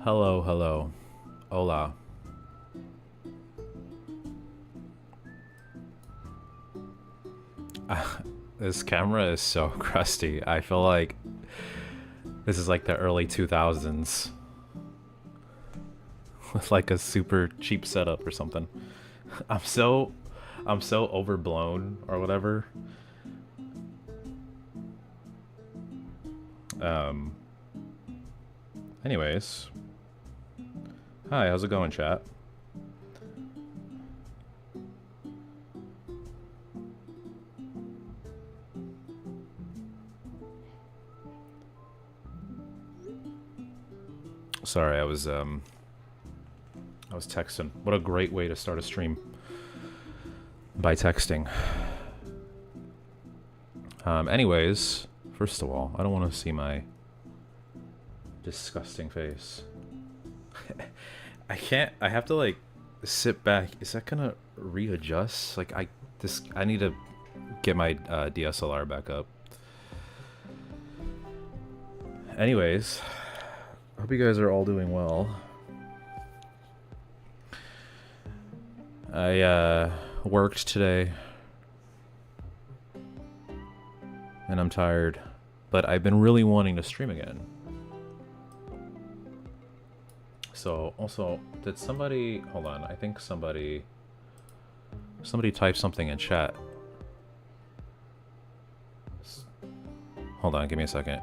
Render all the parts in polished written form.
Hello, hello. Hola. This camera is so crusty. I feel like this is like the early 2000s with like a super cheap setup or something. I'm so I'm so overblown or whatever. Um anyways, hi, how's it going, chat? Sorry, I was texting. What a great way to start a stream, by texting. Anyways, first of all, I don't want to see my disgusting face. I have to like sit back. Is that gonna readjust? Like I need to get my DSLR back up. Anyways, I hope you guys are all doing well. I worked today and I'm tired, but I've been really wanting to stream again. So also, did somebody hold on? I think somebody typed something in chat. Hold on, give me a second.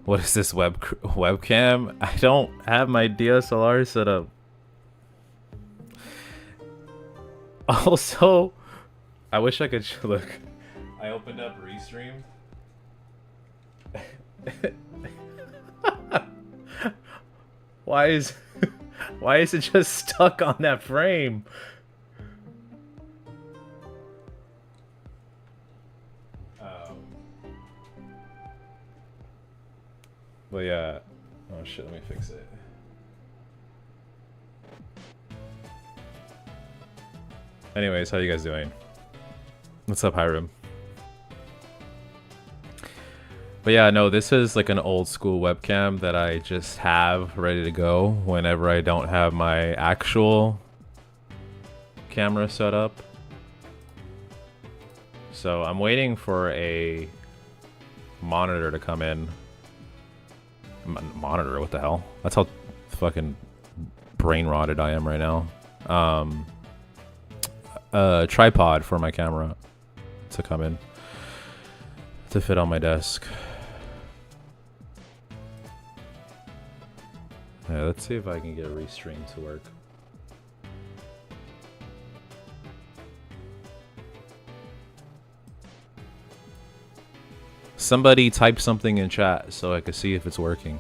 What is this webcam? I don't have my DSLR set up. Also, I wish I could look. I opened up Restream. Why is it just stuck on that frame? But yeah. Oh shit, let me fix it. Anyways, how you guys doing? What's up, Hiram? But yeah, no, this is like an old school webcam that I just have ready to go whenever I don't have my actual camera set up. So I'm waiting for a monitor to come in. Monitor? What the hell? That's how fucking brain rotted I am right now. A tripod for my camera to come in to fit on my desk. Yeah, let's see if I can get Restream to work. Somebody type something in chat so I can see if it's working.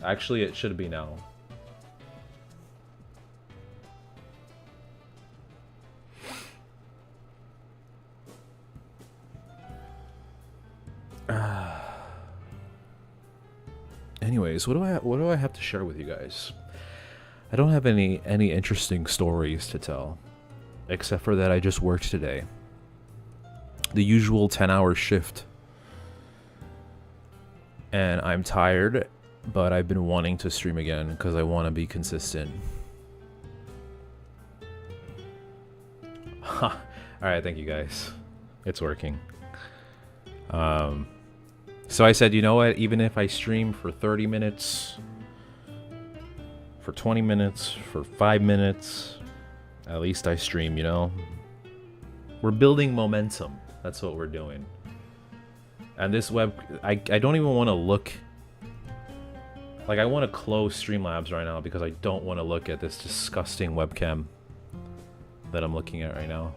Actually, it should be now. Anyways, what do I have to share with you guys? I don't have any interesting stories to tell, except for that I just worked today. The usual 10-hour shift. And I'm tired, but I've been wanting to stream again because I want to be consistent. Alright, thank you guys. It's working. So I said, you know what? Even if I stream for 30 minutes, for 20 minutes, for 5 minutes, at least I stream, you know? We're building momentum. That's what we're doing. And this I don't even want to look. Like, I want to close Streamlabs right now because I don't want to look at this disgusting webcam that I'm looking at right now.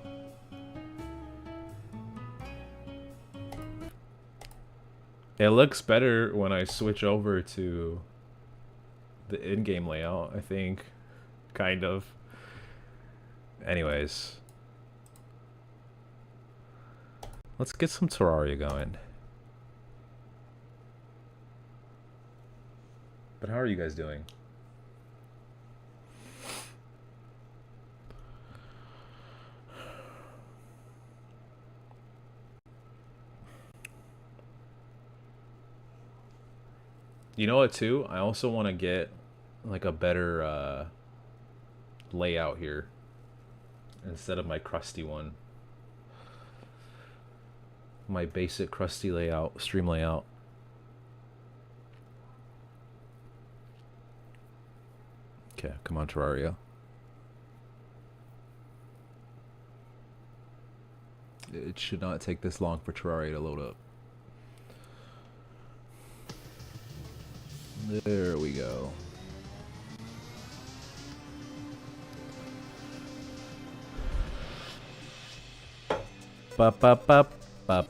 It looks better when I switch over to the in-game layout, I think. Kind of. Anyways. Let's get some Terraria going. But how are you guys doing? You know what, too? I also want to get like a better layout here instead of my crusty one. My basic crusty layout, stream layout. Okay, come on, Terraria. It should not take this long for Terraria to load up. There we go. Bop, bop, bop, bop.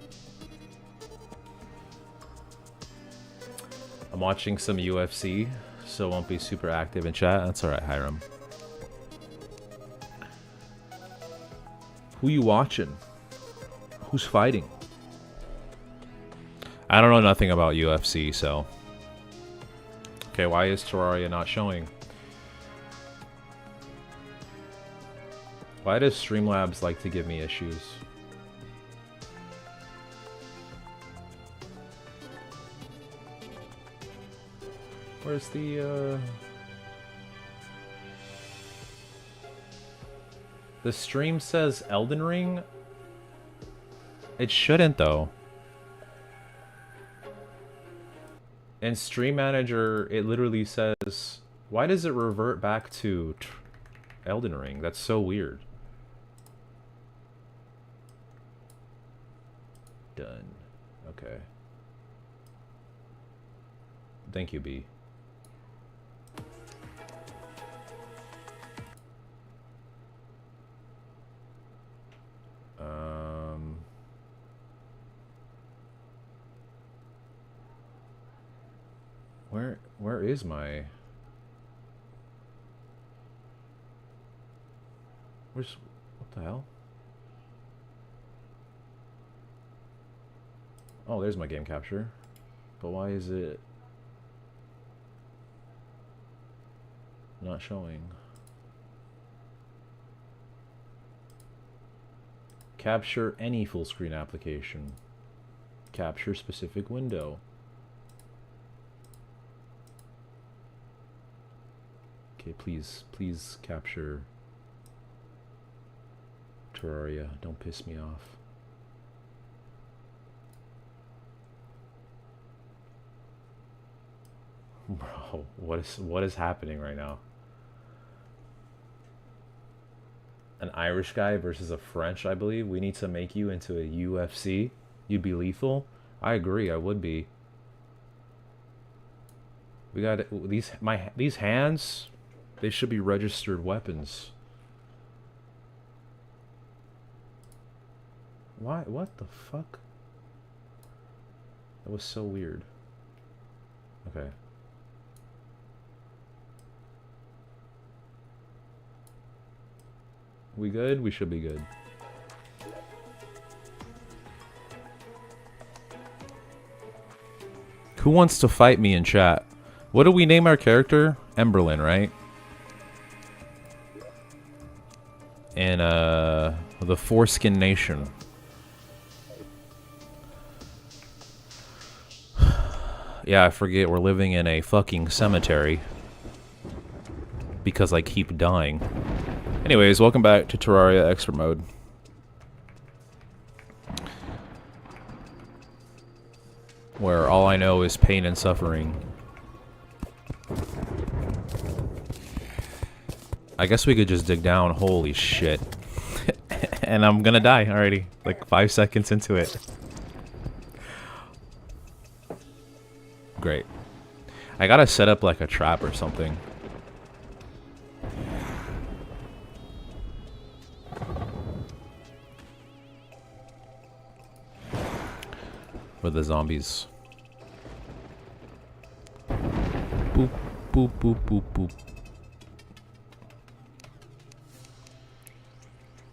I'm watching some UFC, so won't be super active in chat. That's alright, Hiram. Who you watching? Who's fighting? I don't know nothing about UFC, so... Okay, why is Terraria not showing? Why does Streamlabs like to give me issues? Where's the stream says Elden Ring? It shouldn't, though. In Stream Manager, it literally says... Why does it revert back to Elden Ring? That's so weird. Done. Okay. Thank you, B. Where is my... What the hell? Oh, there's my game capture. But why is it not showing? Capture any full screen application. Capture specific window. Okay, please capture Terraria. Don't piss me off. Bro, what is happening right now? An Irish guy versus a French, I believe. We need to make you into a UFC. You'd be lethal. I agree, I would be. We got these hands. They should be registered weapons. Why? What the fuck? That was so weird. Okay. We good? We should be good. Who wants to fight me in chat? What do we name our character? Emberlyn, right? In the Foreskin Nation. Yeah, I forget we're living in a fucking cemetery. Because I keep dying. Anyways, welcome back to Terraria Expert Mode. Where all I know is pain and suffering. I guess we could just dig down. Holy shit. And I'm gonna die already. Like 5 seconds into it. Great. I gotta set up like a trap or something. For the zombies. Boop, boop, boop, boop, boop.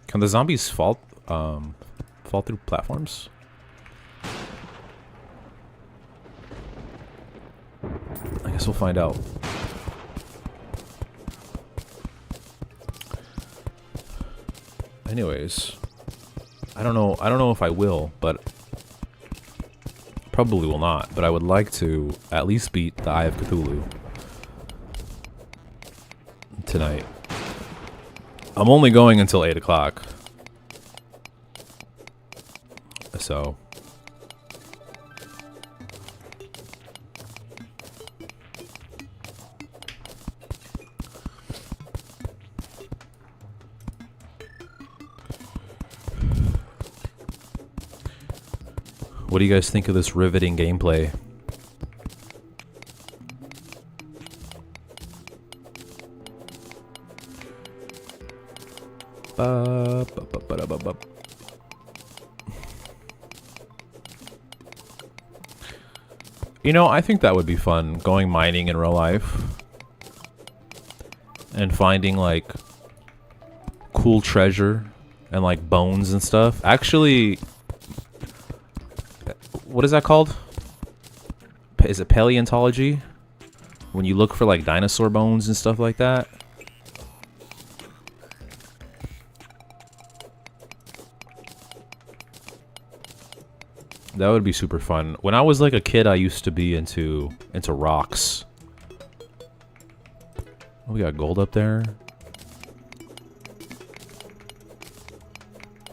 Can the zombies fall through platforms? I guess we'll find out. Anyways, I don't know if I will, but probably will not, but I would like to at least beat the Eye of Cthulhu tonight. I'm only going until 8 o'clock. So... what do you guys think of this riveting gameplay? You know, I think that would be fun, going mining in real life. And finding, like, cool treasure and, like, bones and stuff. Actually... what is that called? Is it paleontology? When you look for like dinosaur bones and stuff like that? That would be super fun. When I was like a kid, I used to be into rocks. Oh, we got gold up there.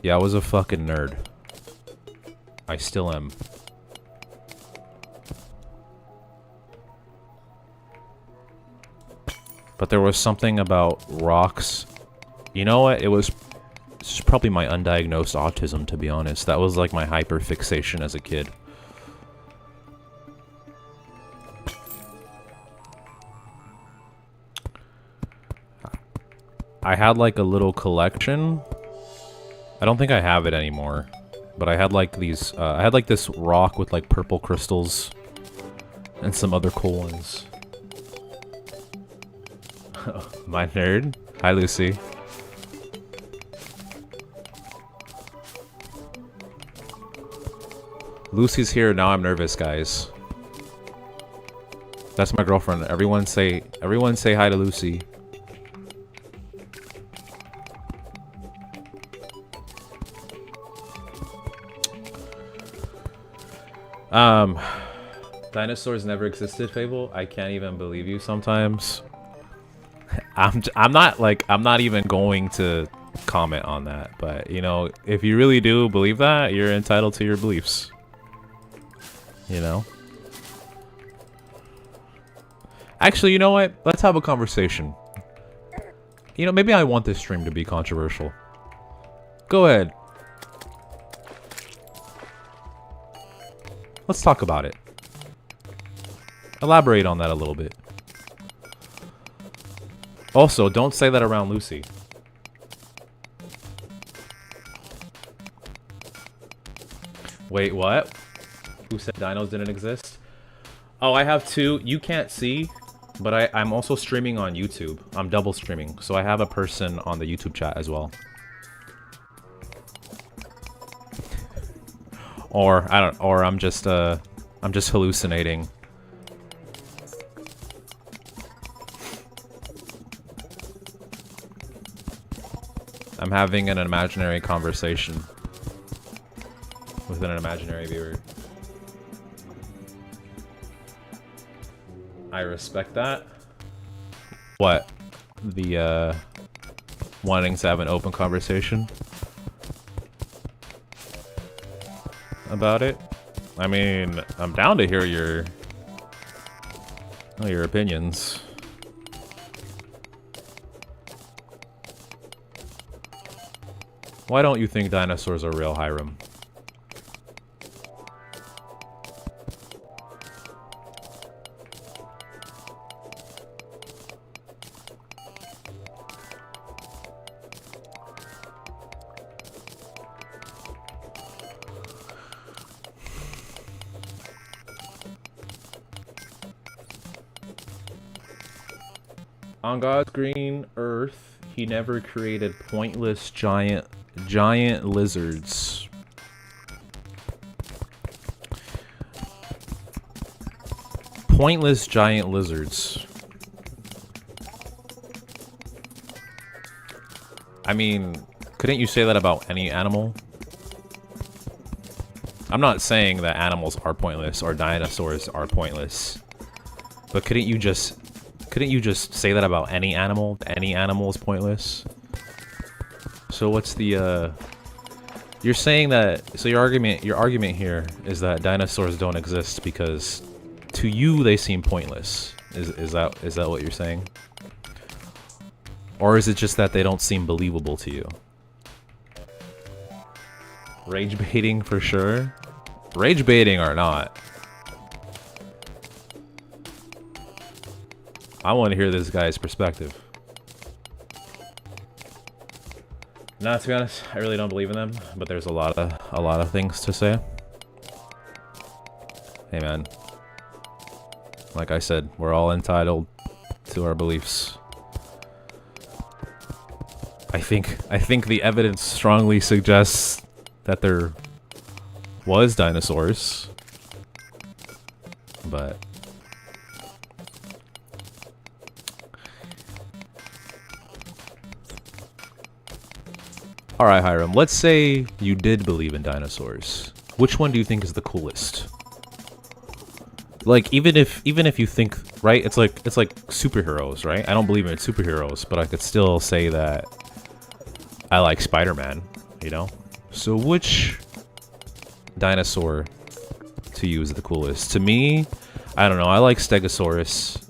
Yeah, I was a fucking nerd. I still am. But there was something about rocks. You know what? It's just probably my undiagnosed autism, to be honest. That was like my hyperfixation as a kid. I had like a little collection. I don't think I have it anymore. But I had like these, I had like this rock with like purple crystals. And some other cool ones. My nerd. Hi, Lucy. Lucy's here. Now I'm nervous, guys. That's my girlfriend. Everyone say hi to Lucy. Dinosaurs never existed, Fable. I can't even believe you sometimes. I'm not even going to comment on that, but you know, if you really do believe that, you're entitled to your beliefs. You know? Actually, you know what? Let's have a conversation. You know, maybe I want this stream to be controversial. Go ahead. Let's talk about it. Elaborate on that a little bit. Also, don't say that around Lucy. Wait, what? Who said dinos didn't exist? Oh, I have two. You can't see, but I'm also streaming on YouTube. I'm double streaming, so I have a person on the YouTube chat as well. Or I'm just hallucinating. I'm having an imaginary conversation with an imaginary viewer. I respect that. What? The, wanting to have an open conversation about it? I mean, I'm down to hear your opinions. Why don't you think dinosaurs are real, Hiram? On God's green earth, he never created pointless giant lizards. Pointless giant lizards. I mean, couldn't you say that about any animal? I'm not saying that animals are pointless or dinosaurs are pointless. But couldn't you just say that about any animal? Any animal is pointless? So what's the you're saying that, so your argument here is that dinosaurs don't exist because to you they seem pointless. Is that what you're saying? Or is it just that they don't seem believable to you? Rage baiting for sure. Rage baiting or not. I want to hear this guy's perspective. Nah, to be honest, I really don't believe in them, but there's a lot of things to say. Hey man. Like I said, we're all entitled to our beliefs. I think the evidence strongly suggests that there was dinosaurs. But alright, Hiram, let's say you did believe in dinosaurs. Which one do you think is the coolest? Like, even if you think, right, it's like superheroes, right? I don't believe in superheroes, but I could still say that I like Spider-Man, you know? So which dinosaur to you is the coolest? To me, I don't know, I like Stegosaurus.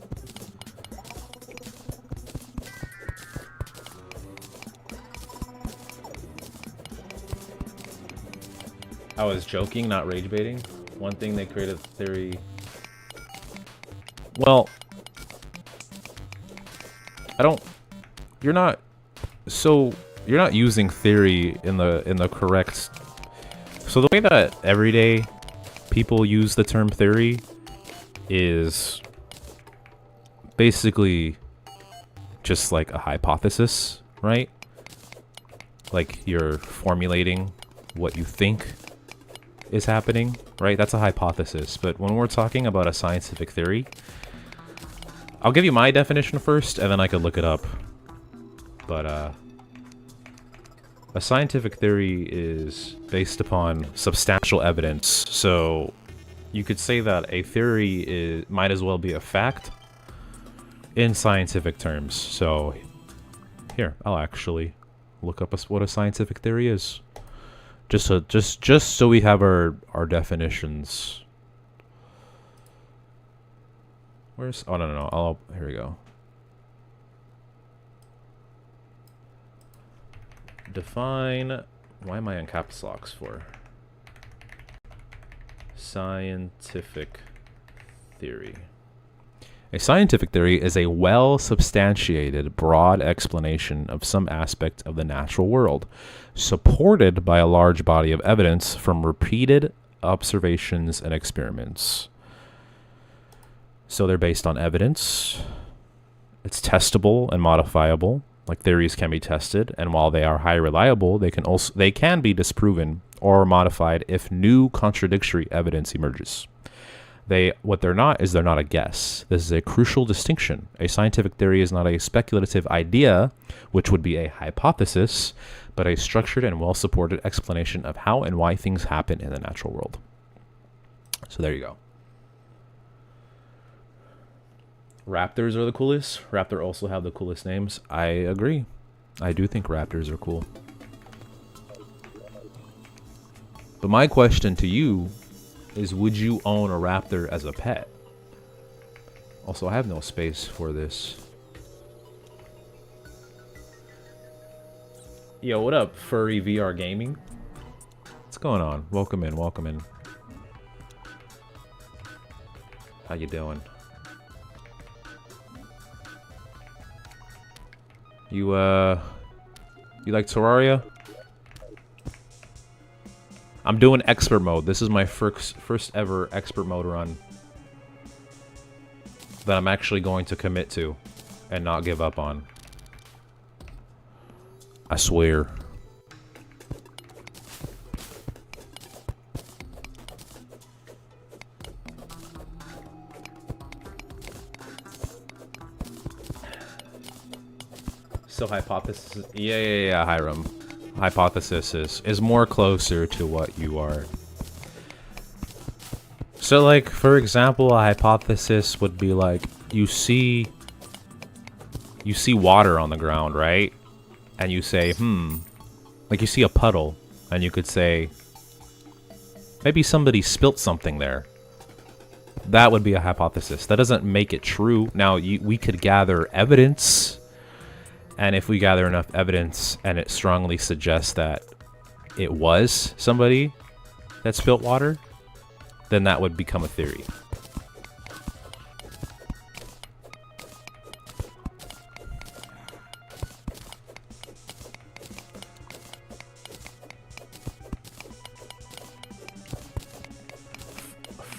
I was joking, not rage baiting. One thing they created a theory. Well, you're not using theory in the correct. So the way that everyday people use the term theory is basically just like a hypothesis, right? Like you're formulating what you think is happening, right? That's a hypothesis. But when we're talking about a scientific theory, I'll give you my definition first, and then I could look it up. But a scientific theory is based upon substantial evidence. So you could say that a theory might as well be a fact in scientific terms. So here, I'll actually look up what a scientific theory is. Just so we have our definitions. Where's... Oh, no. Here we go. Define... Why am I in caps locks for? Scientific theory. A scientific theory is a well-substantiated, broad explanation of some aspect of the natural world, supported by a large body of evidence from repeated observations and experiments. So they're based on evidence. It's testable and modifiable. Like theories can be tested, and while they are highly reliable, they can be disproven or modified if new contradictory evidence emerges. What they're not is they're not a guess. This is a crucial distinction. A scientific theory is not a speculative idea, which would be a hypothesis, but a structured and well-supported explanation of how and why things happen in the natural world. So there you go. Raptors are the coolest. Raptor also have the coolest names. I agree. I do think raptors are cool. But my question to you is, would you own a raptor as a pet? Also, I have no space for this. Yo, what up, Furry VR Gaming? What's going on? Welcome in, welcome in. How you doing? You like Terraria? I'm doing expert mode. This is my first ever expert mode run that I'm actually going to commit to and not give up on. I swear. So hypothesis, yeah, Hiram. Hypothesis is more closer to what you are So, like, for example, a hypothesis would be like, you see water on the ground, right? And you say, like you see a puddle, and you could say, maybe somebody spilt something there. That would be a hypothesis. That doesn't make it true. Now, we could gather evidence, and if we gather enough evidence and it strongly suggests that it was somebody that spilt water, then that would become a theory.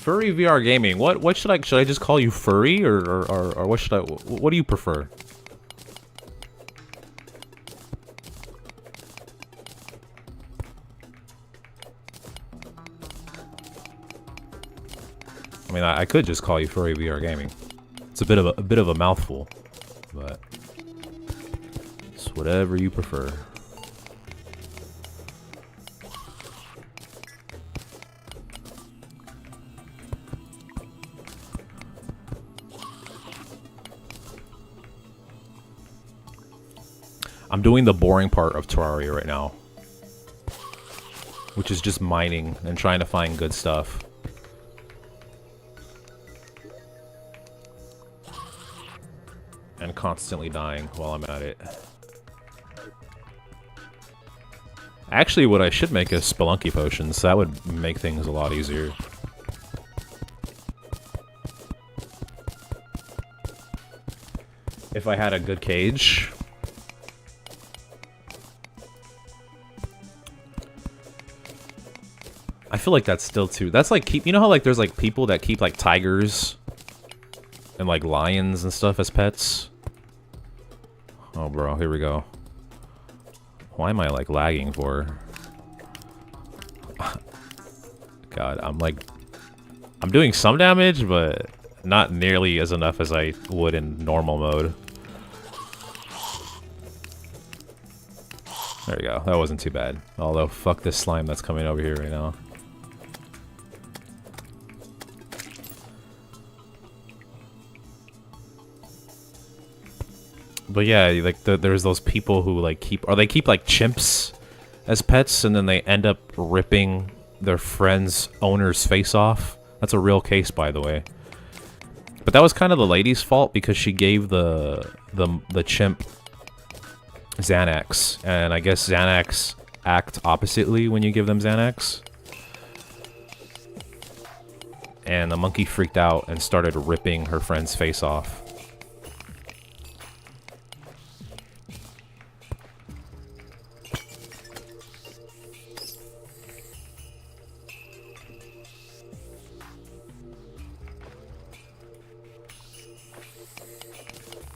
Furry VR gaming. What should I just call you furry or what should what do you prefer? I mean, I could just call you furry VR gaming. It's a bit of a mouthful, but it's whatever you prefer. I'm doing the boring part of Terraria right now, which is just mining and trying to find good stuff. And constantly dying while I'm at it. Actually, what I should make is Spelunky potions. That would make things a lot easier. If I had a good cage. I feel like that's still too... That's like you know how like there's like people that keep like tigers and like lions and stuff as pets? Oh, bro, here we go. Why am I, like, lagging for? God, I'm doing some damage, but not nearly as enough as I would in normal mode. There we go. That wasn't too bad. Although, fuck this slime that's coming over here right now. But yeah, like there's those people who like keep like chimps as pets, and then they end up ripping their friend's owner's face off. That's a real case, by the way. But that was kind of the lady's fault because she gave the chimp Xanax, and I guess Xanax act oppositely when you give them Xanax. And the monkey freaked out and started ripping her friend's face off.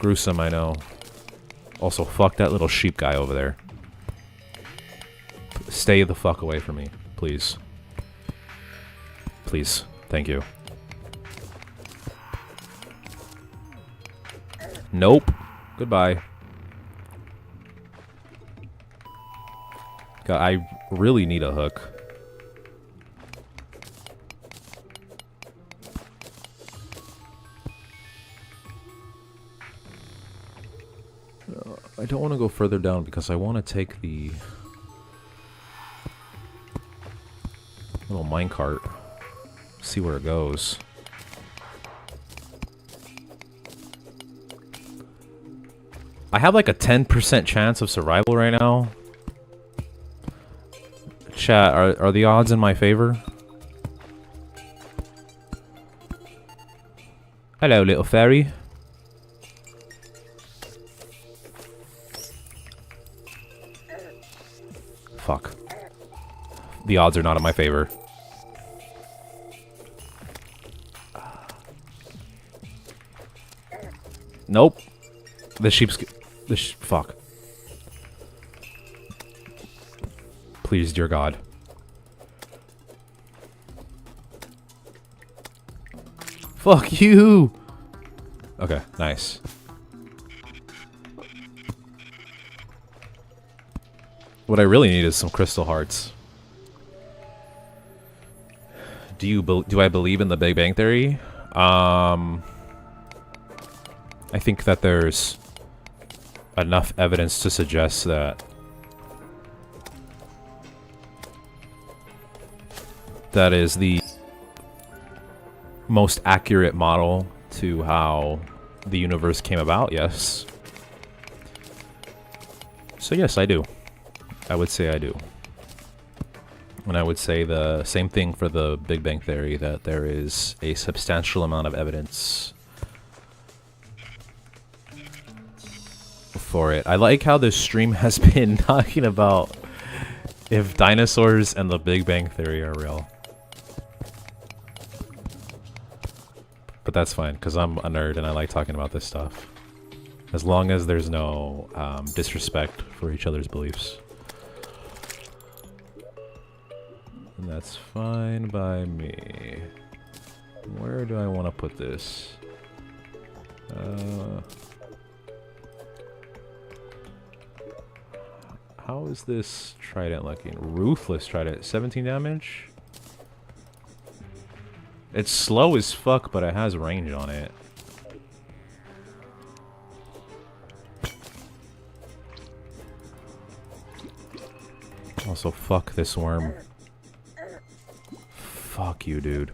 Gruesome, I know. Also, fuck that little sheep guy over there. Stay the fuck away from me, please. Please. Thank you. Nope. Goodbye. God, I really need a hook. I don't want to go further down because I want to take the little minecart, see where it goes. I have like a 10% chance of survival right now. Chat, are the odds in my favor? Hello, little fairy. Fuck. The odds are not in my favor. Nope. The sheep's... fuck. Please, dear God. Fuck you! Okay, nice. What I really need is some crystal hearts. do I believe in the Big Bang Theory? I think that there's enough evidence to suggest that that is the most accurate model to how the universe came about, yes. So yes, I do. I would say I do. And I would say the same thing for the Big Bang Theory, that there is a substantial amount of evidence for it. I like how this stream has been talking about if dinosaurs and the Big Bang Theory are real. But that's fine, because I'm a nerd and I like talking about this stuff. As long as there's no disrespect for each other's beliefs. And that's fine by me. Where do I want to put this? How is this trident looking? Ruthless trident. 17 damage? It's slow as fuck, but it has range on it. Also, fuck this worm. Fuck you, dude.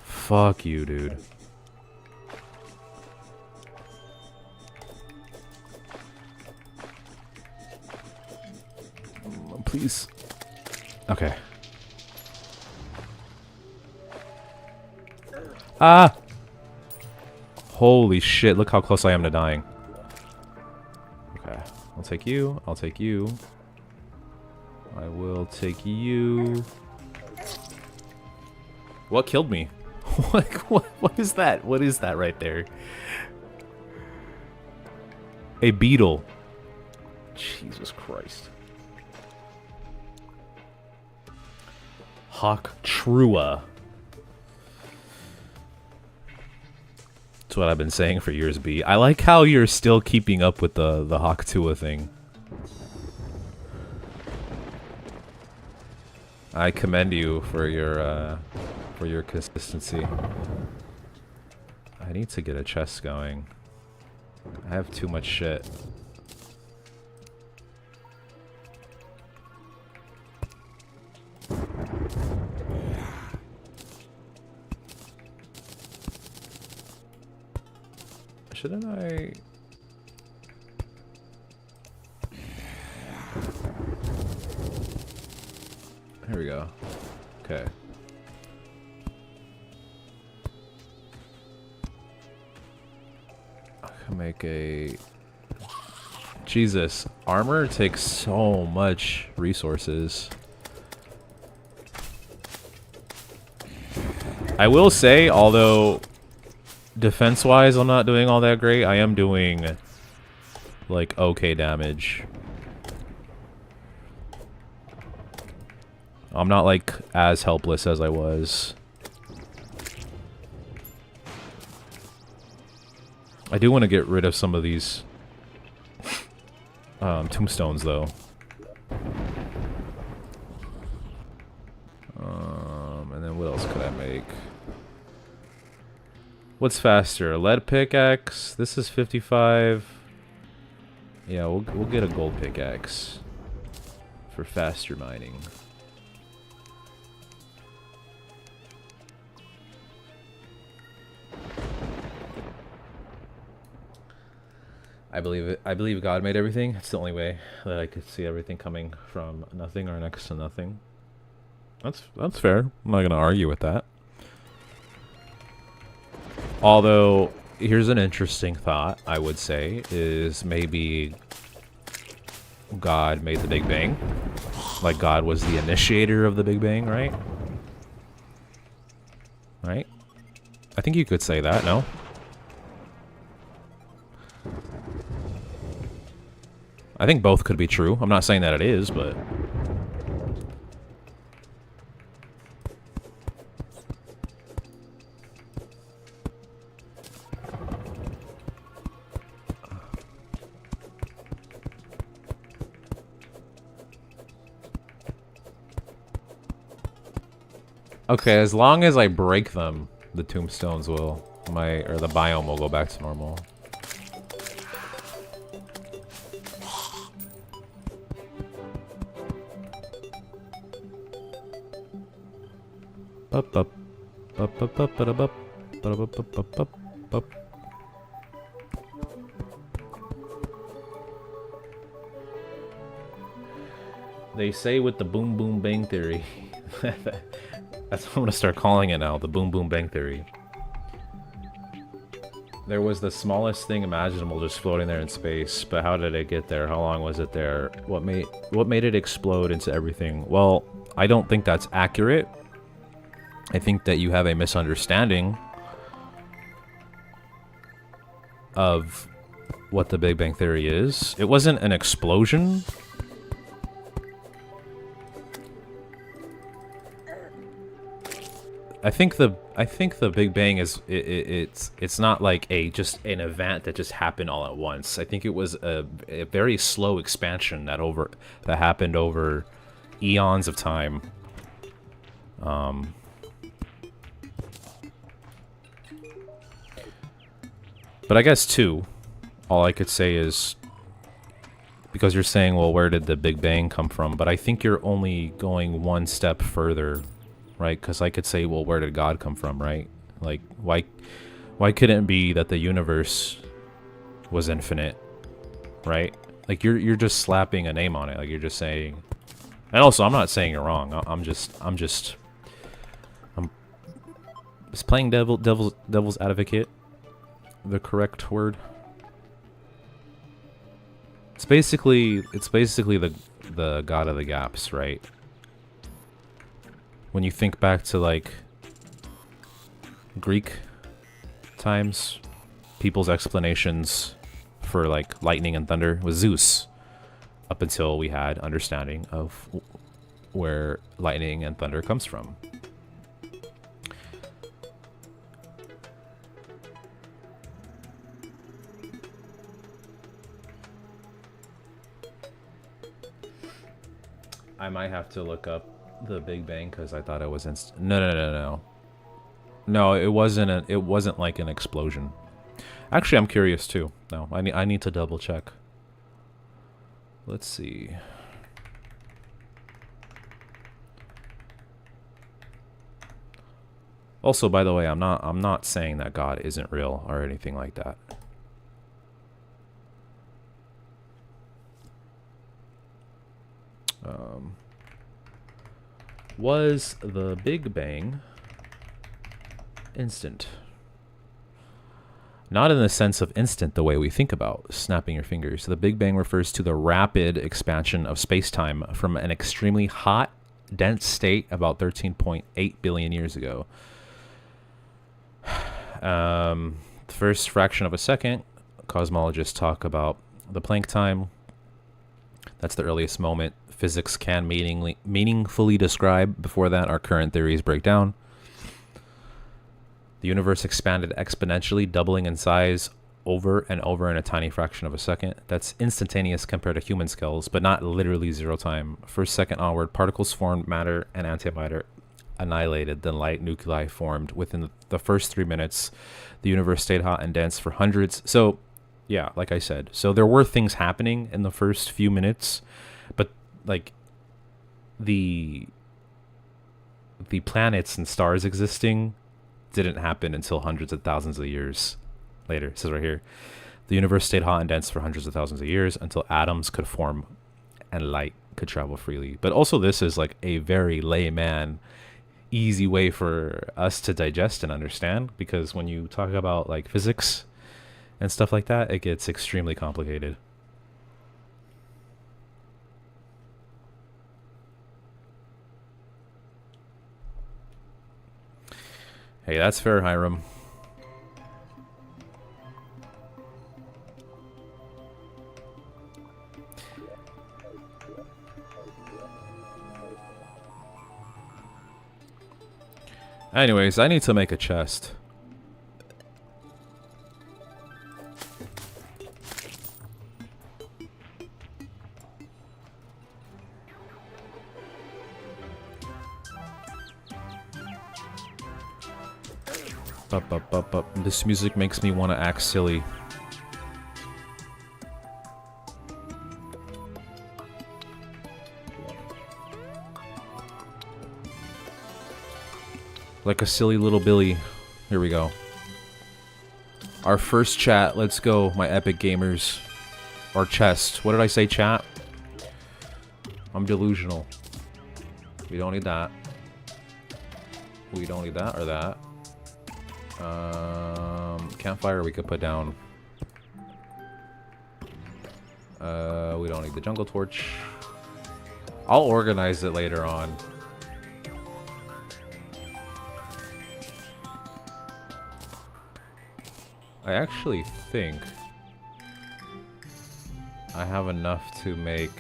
Fuck you, dude. Please. Okay. Ah! Holy shit, look how close I am to dying. Okay. I'll take you. I'll take you. I will take you. What killed me? What is that? What is that right there? A beetle. Jesus Christ. Hawk Trua. That's what I've been saying for years, B. I like how you're still keeping up with the Hawk Trua thing. I commend you for your consistency. I need to get a chest going. I have too much shit. Shouldn't I? Here we go. Okay. I can make a... Jesus, armor takes so much resources. I will say, although defense-wise I'm not doing all that great, I am doing like okay damage. I'm not like as helpless as I was. I do want to get rid of some of these tombstones though. And then what else could I make? What's faster? Lead pickaxe. This is 55. Yeah, we'll get a gold pickaxe for faster mining. I believe it. I believe God made everything. It's the only way that I could see everything coming from nothing or next to nothing. That's fair. I'm not gonna argue with that. Although, here's an interesting thought, I would say, is maybe God made the Big Bang. Like God was the initiator of the Big Bang, right? Right? I think you could say that, no? I think both could be true. I'm not saying that it is, but... Okay, as long as I break them, the tombstones will, or the biome will go back to normal. Up, up, up, up, up, up, up, up, up, up, up, up. They say with the boom boom bang theory. That's what I'm gonna start calling it now, the boom boom bang theory. There was the smallest thing imaginable just floating there in space, but how did it get there? How long was it there? What made it explode into everything? Well, I don't think that's accurate. I think that you have a misunderstanding of what the Big Bang Theory is. It wasn't an explosion. I think the Big Bang is it's not like just an event that just happened all at once. I think it was a very slow expansion that happened over eons of time. But I guess too, all I could say is, because you're saying, well, where did the Big Bang come from? But I think you're only going one step further, right? Because I could say, well, where did God come from, right? Like, why couldn't it be that the universe was infinite, right? Like, you're just slapping a name on it. Like, you're just saying, and also, I'm not saying you're wrong. I'm just playing devil's advocate. The correct word. It's basically the God of the gaps, right? When you think back to like Greek times, people's explanations for like lightning and thunder was Zeus, up until we had understanding of where lightning and thunder comes from. I might have to look up the Big Bang because I thought it was No, it wasn't like an explosion. Actually, I'm curious too. No, I need to double check. Let's see. Also, by the way, I'm not saying that God isn't real or anything like that. Was the Big Bang instant? Not in the sense of instant the way we think about snapping your fingers. The Big Bang refers to the rapid expansion of space-time from an extremely hot, dense state about 13.8 billion years ago. The first fraction of a second, cosmologists talk about the Planck time. That's the earliest moment physics can meaningfully describe. Before that, our current theories break down. The universe expanded exponentially, doubling in size over and over in a tiny fraction of a second. That's instantaneous compared to human scales, but not literally zero time. First second onward, particles formed, matter and antimatter annihilated, then light nuclei formed. Within the first 3 minutes, the universe stayed hot and dense for hundreds. So, yeah, like I said, so there were things happening in the first few minutes, but like the planets and stars existing didn't happen until hundreds of thousands of years later. It says right here, the universe stayed hot and dense for hundreds of thousands of years until atoms could form and light could travel freely. But also this is like a very layman, easy way for us to digest and understand, because when you talk about like physics and stuff like that, it gets extremely complicated. Hey, that's fair, Hiram. Anyways, I need to make a chest. This music makes me want to act silly. Like a silly little Billy. Here we go. Our first chat. Let's go, my epic gamers. Or chest. What did I say, chat? I'm delusional. We don't need that. We don't need that or that. Campfire we could put down. We don't need the jungle torch. I'll organize it later on. I actually think I have enough to make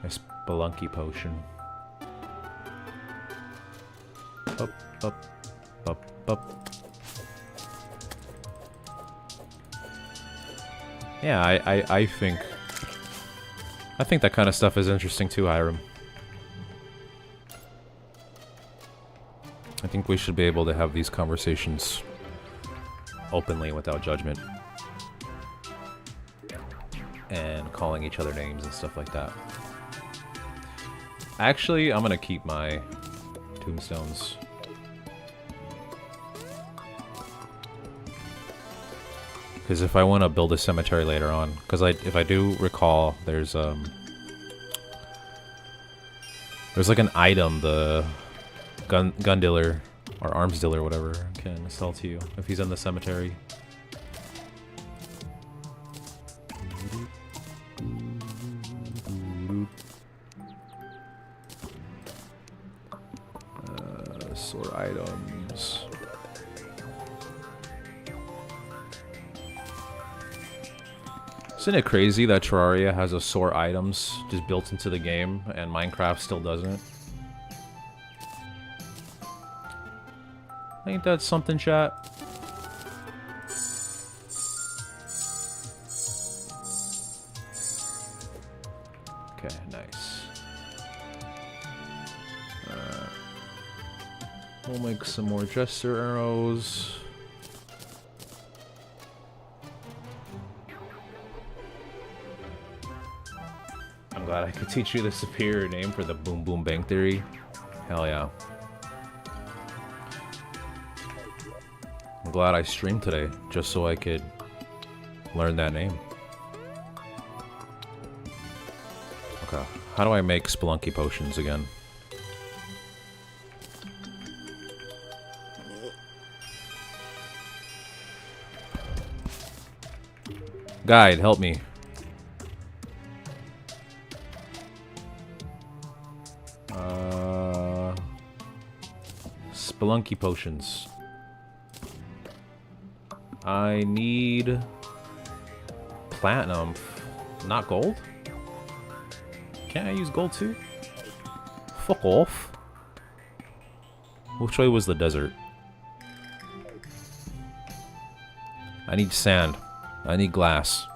a spelunky potion. Up, up, up, up. Yeah, I think that kind of stuff is interesting too, Hiram. I think we should be able to have these conversations openly without judgment. And calling each other names and stuff like that. Actually, I'm gonna keep my tombstones. Because if I want to build a cemetery later on, because if I do recall, there's like an item the gun dealer or arms dealer, whatever, can sell to you if he's in the cemetery. Sort items. Isn't it crazy that Terraria has a sort items just built into the game and Minecraft still doesn't? Ain't that something, chat? Okay, nice. We'll make some more Jester arrows. I'm glad I could teach you the superior name for the Boom Boom Bang Theory. Hell yeah. I'm glad I streamed today, just so I could learn that name. Okay, how do I make spelunky potions again? Guide, help me. Spelunky potions. I need platinum, not gold? Can't I use gold too? Fuck off. Which way was the desert? I need sand. I need glass.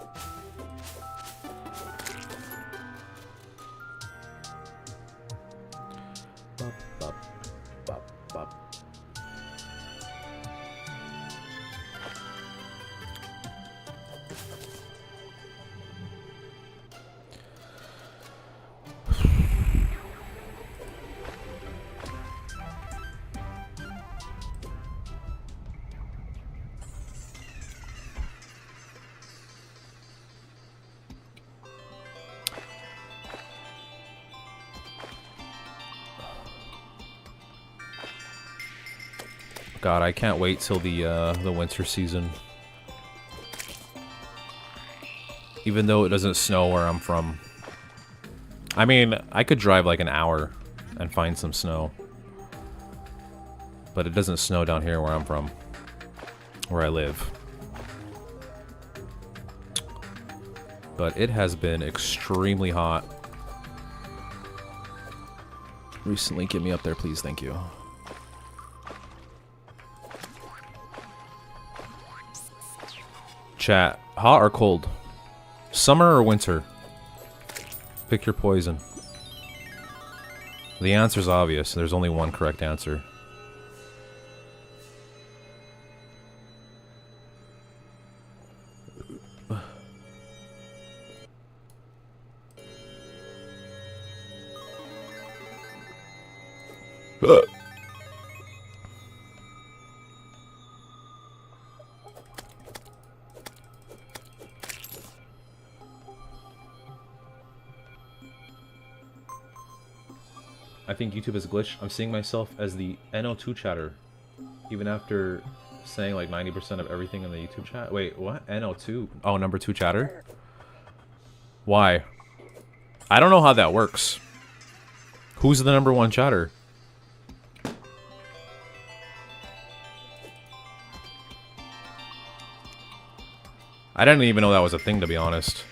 God, I can't wait till the winter season. Even though it doesn't snow where I'm from. I mean, I could drive like an hour and find some snow. But it doesn't snow down here where I'm from. Where I live. But it has been extremely hot. Recently, get me up there, please. Thank you. Chat, hot or cold? Summer or winter? Pick your poison. The answer's obvious. There's only one correct answer. I think YouTube is a glitch. I'm seeing myself as the NO2 chatter, even after saying like 90% of everything in the YouTube chat. Wait, what? NO2? Oh, number 2 chatter? Why? I don't know how that works. Who's the number 1 chatter? I didn't even know that was a thing, to be honest.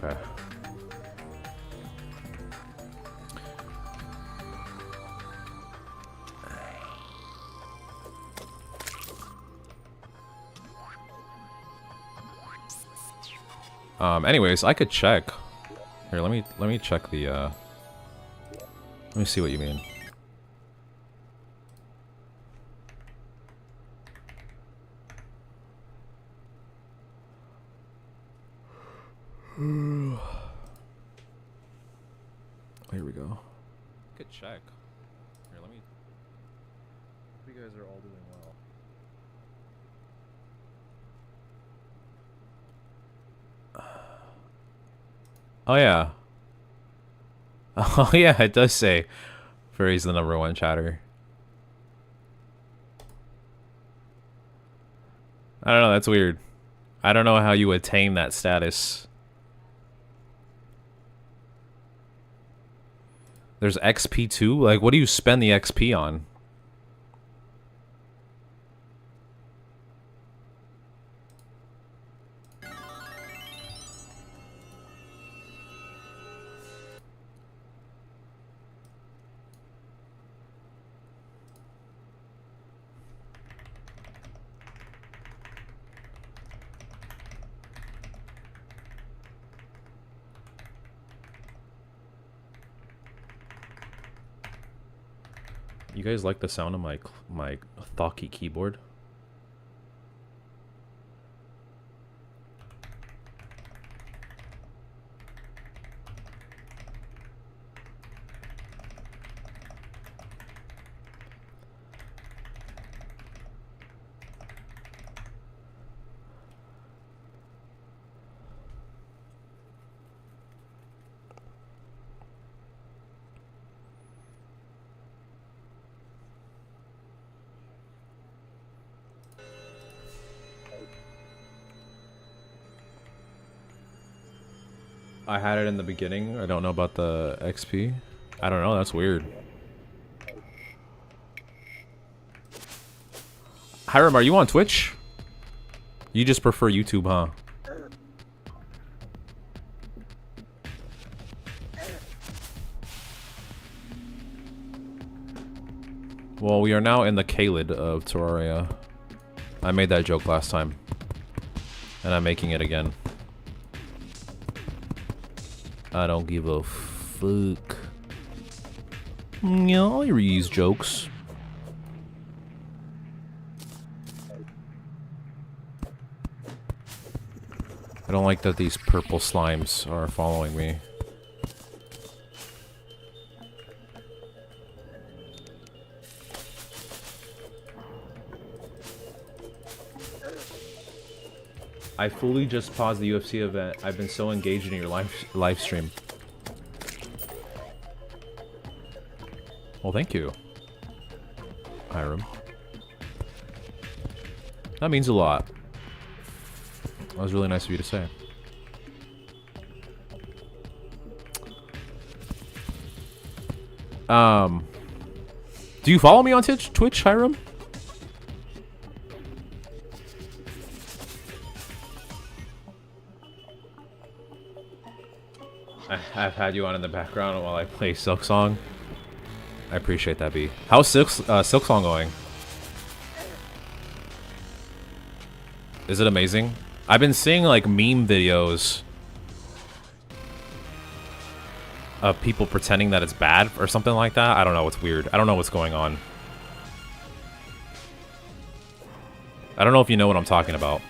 Okay. Anyways, I could check. Here, let me check the let me see what you mean. Here we go. Could check. Here, let me. Hope you guys are all doing well. Oh yeah. Oh yeah, it does say Furry's the number 1 chatter. I don't know, that's weird. I don't know how you attain that status. There's XP too? Like, what do you spend the XP on? You guys like the sound of my Thoki keyboard? I had it in the beginning. I don't know about the XP. I don't know, that's weird. Hiram, are you on Twitch? You just prefer YouTube, huh? Well, we are now in the Caelid of Terraria. I made that joke last time. And I'm making it again. I don't give a fuck. Yeah, I'll reuse jokes. I don't like that these purple slimes are following me. I fully just paused the UFC event. I've been so engaged in your live stream. Well, thank you, Hiram. That means a lot. That was really nice of you to say. Do you follow me on Twitch, Hiram? I've had you on in the background while I play Silksong. I appreciate that, B. How's Silksong going? Is it amazing? I've been seeing like meme videos of people pretending that it's bad or something like that. I don't know. It's weird. I don't know what's going on. I don't know if you know what I'm talking about.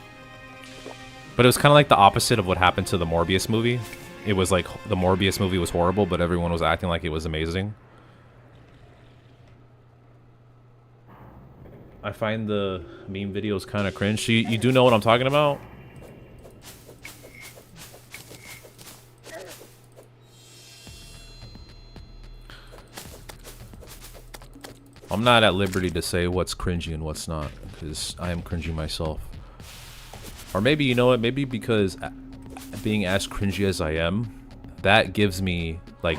But it was kind of like the opposite of what happened to the Morbius movie. It was like the Morbius movie was horrible, but everyone was acting like it was amazing. I find the meme videos kind of cringe. You do know what I'm talking about? I'm not at liberty to say what's cringy and what's not, because I am cringy myself. Or maybe, you know what, maybe because being as cringy as I am, that gives me, like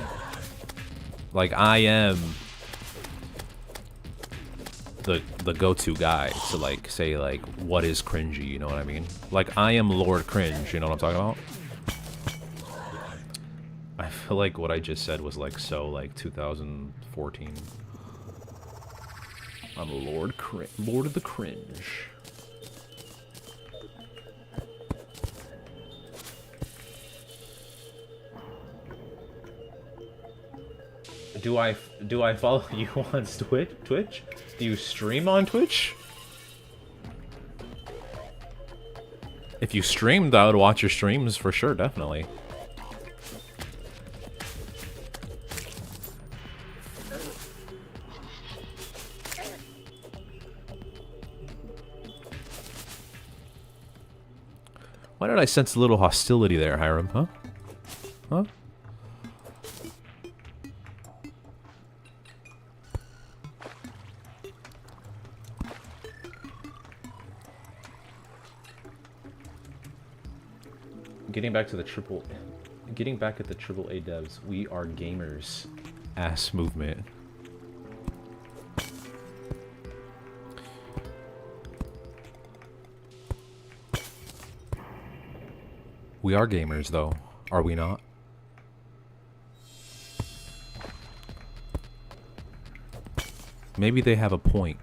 I am the go-to guy to, like, say, like, what is cringy, you know what I mean? Like, I am Lord Cringe, you know what I'm talking about? I feel like what I just said was, like, so, like, 2014. I'm Lord of the Cringe. Do I follow you on Twitch? Do you stream on Twitch? If you streamed, I would watch your streams for sure, definitely. Why did I sense a little hostility there, Hiram? Huh? Huh? Getting back at the AAA devs, we are gamers. Ass movement. We are gamers, though. Are we not? Maybe they have a point.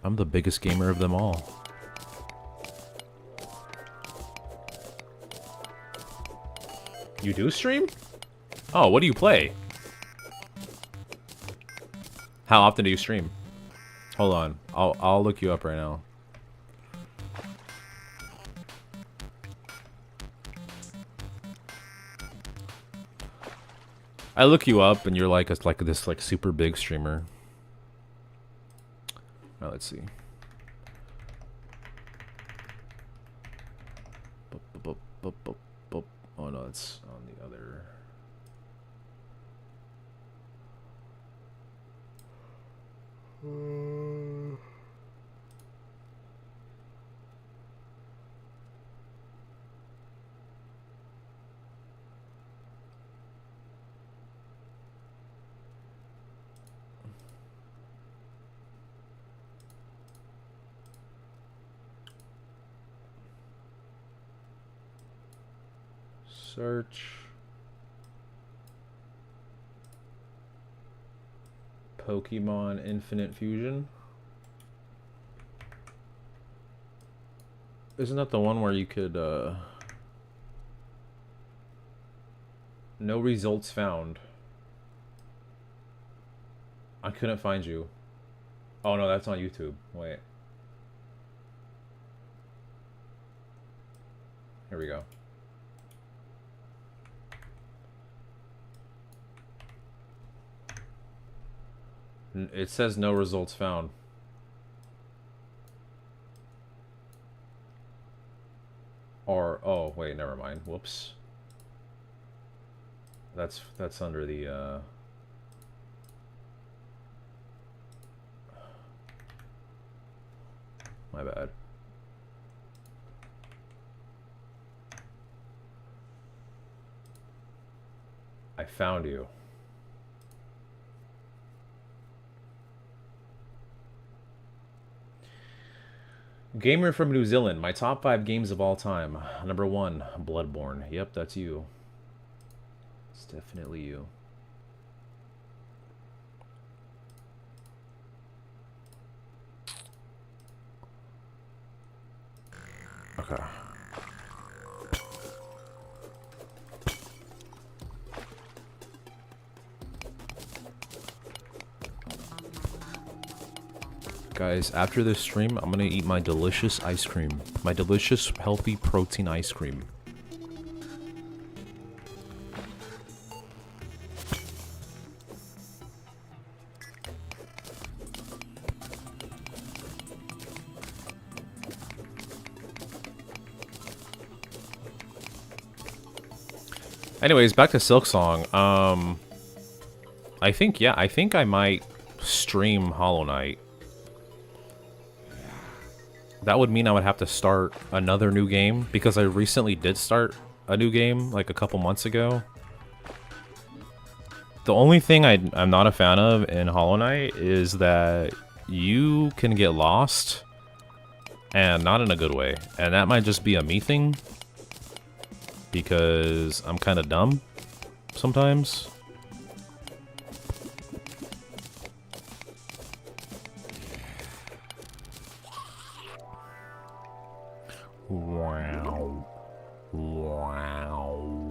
I'm the biggest gamer of them all. You do stream? Oh, what do you play? How often do you stream? Hold on. I'll look you up right now. I look you up and you're like this super big streamer. Now let's see. Oh no, it's on the other. Search. Pokemon Infinite Fusion. Isn't that the one where you could, no results found. I couldn't find you. Oh no, that's on YouTube. Wait. Here we go. It says no results found. Or, oh, wait, never mind. Whoops. That's under the, my bad. I found you. Gamer from New Zealand. My top 5 games of all time. Number 1, Bloodborne. Yep, that's you. It's definitely you. Okay. Guys, after this stream, I'm gonna eat my delicious ice cream. My delicious, healthy protein ice cream. Anyways, back to Silksong. I think I might stream Hollow Knight. That would mean I would have to start another new game, because I recently did start a new game, like a couple months ago. The only thing I'm not a fan of in Hollow Knight is that you can get lost, and not in a good way. And that might just be a me thing, because I'm kind of dumb sometimes. Wow. Wow.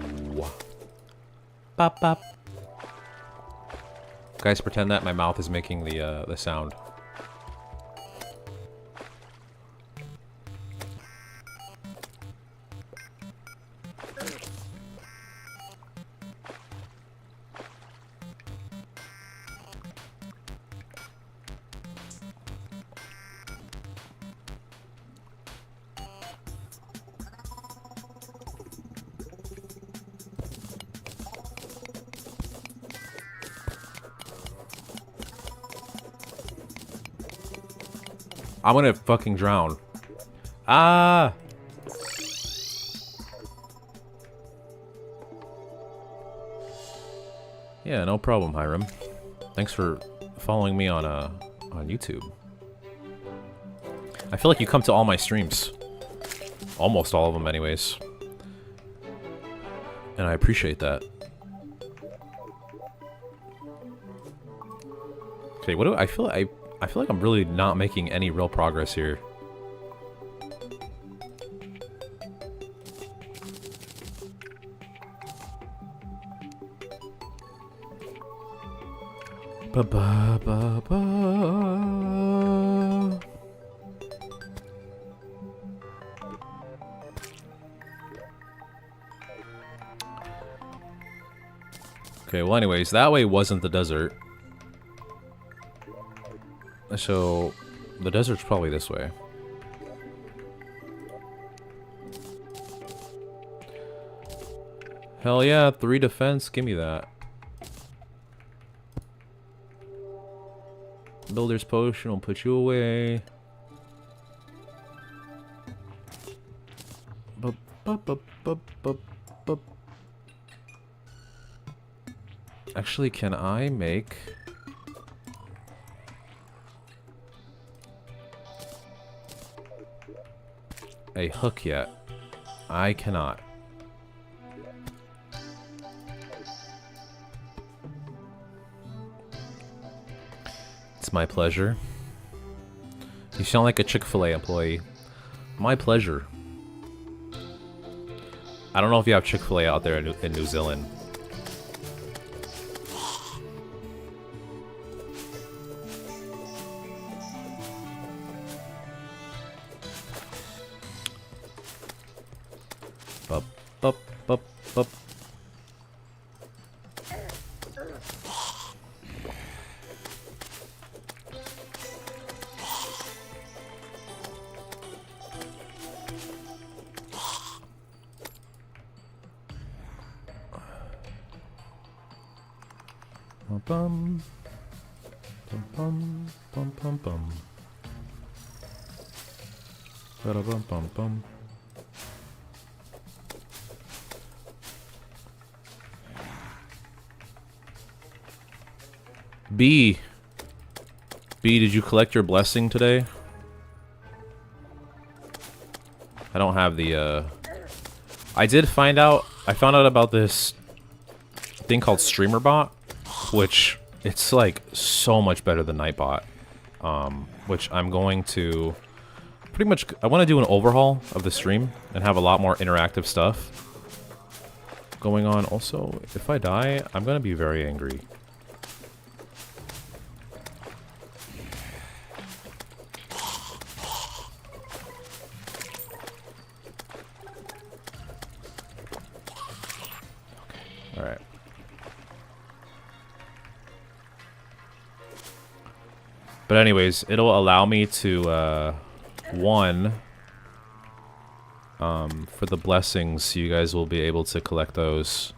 Bop bop. Guys, pretend that my mouth is making the sound. I'm gonna fucking drown. Ah! Yeah, no problem, Hiram. Thanks for following me on YouTube. I feel like you come to all my streams. Almost all of them, anyways. And I appreciate that. Okay, what do I feel? I feel like I'm really not making any real progress here. Ba ba ba ba. Okay, well anyways, that way wasn't the desert. So, the desert's probably this way. Hell yeah, 3 defense, give me that. Builder's potion will put you away. Bup, bup, bup, bup, bup, bup. Actually, can I make... a hook yet? I cannot. It's my pleasure. You sound like a Chick-fil-A employee. My pleasure. I don't know if you have Chick-fil-A out there in New Zealand. Bup, bup, bup, bup. Bum bum bum bum bum bum. Bum bum bum. B, did you collect your blessing today? I don't have the, I found out about this thing called StreamerBot, which it's like so much better than Nightbot, which I'm going to pretty much, I want to do an overhaul of the stream and have a lot more interactive stuff going on. Also, if I die, I'm going to be very angry. But anyways, it'll allow me to, one, for the blessings, you guys will be able to collect those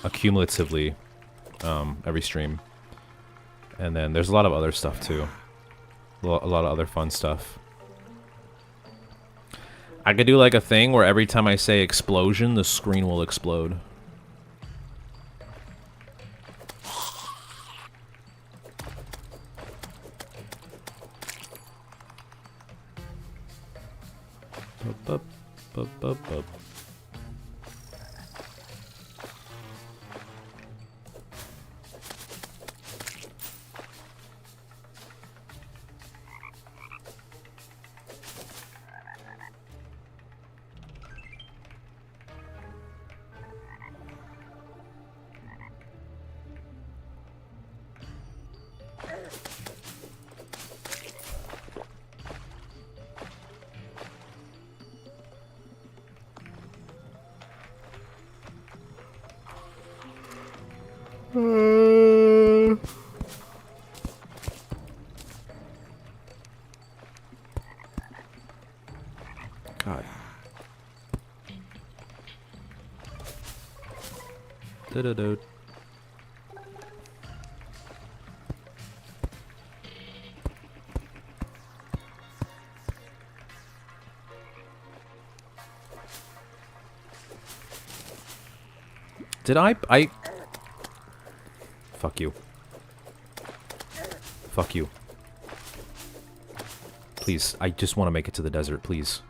accumulatively, every stream. And then there's a lot of other stuff too. A lot of other fun stuff. I could do like a thing where every time I say explosion, the screen will explode. Bup, bup, bup, bup. God. Da-da-do. Did I fuck you. Fuck you. Please, I just want to make it to the desert, please.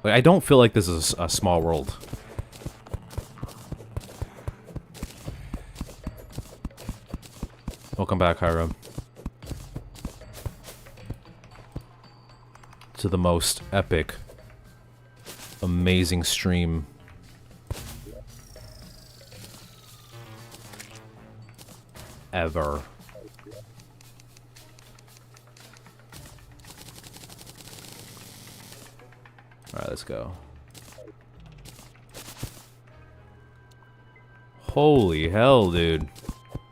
Like, I don't feel like this is a small world. Welcome back, Hiram. To the most epic, amazing stream ever. Alright, let's go. Holy hell, dude.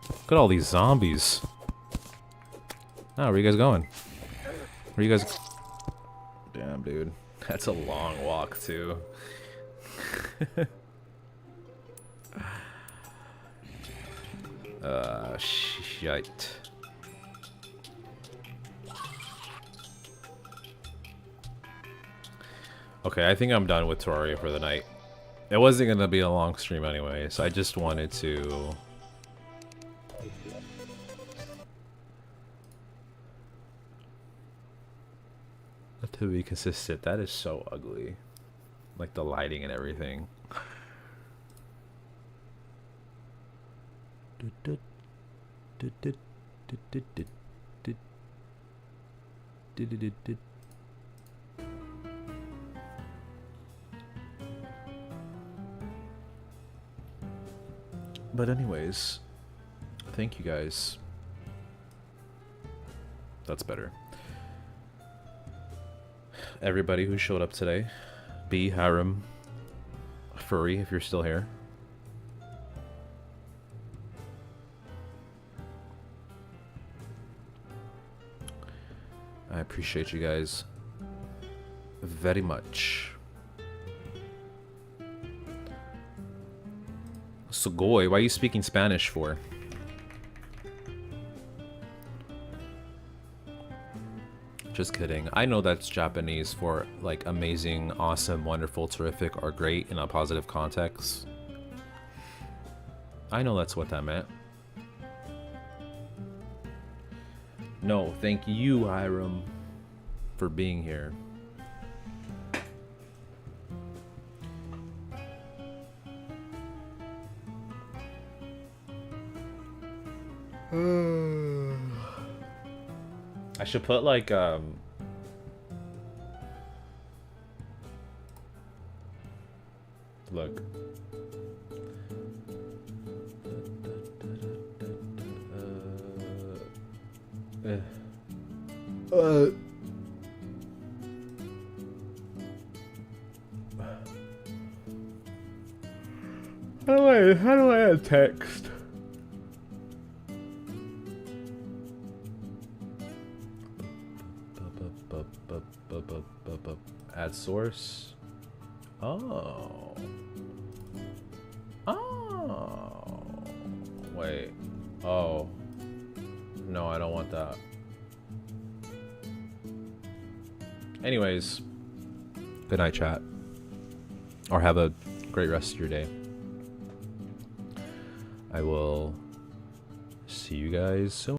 Look at all these zombies. Oh, where are you guys going? Where are you guys... Damn, dude. That's a long walk, too. Shite. Okay, I think I'm done with Terraria for the night. It wasn't gonna be a long stream anyway, so I just wanted to... to be consistent. That is so ugly. Like the lighting and everything. But anyways, thank you guys. That's better. Everybody who showed up today. B, Hiram, Furry, if you're still here. I appreciate you guys very much. Sugoi, why are you speaking Spanish for? Just kidding. I know that's Japanese for, like, amazing, awesome, wonderful, terrific, or great in a positive context. I know that's what that meant. No, thank you, Hiram, for being here. I should put like look. How do I how do I add text? Add source. Oh. Oh. Wait. Oh. No, I don't want that. Anyways, good night, chat. Or have a great rest of your day. I will see you guys soon.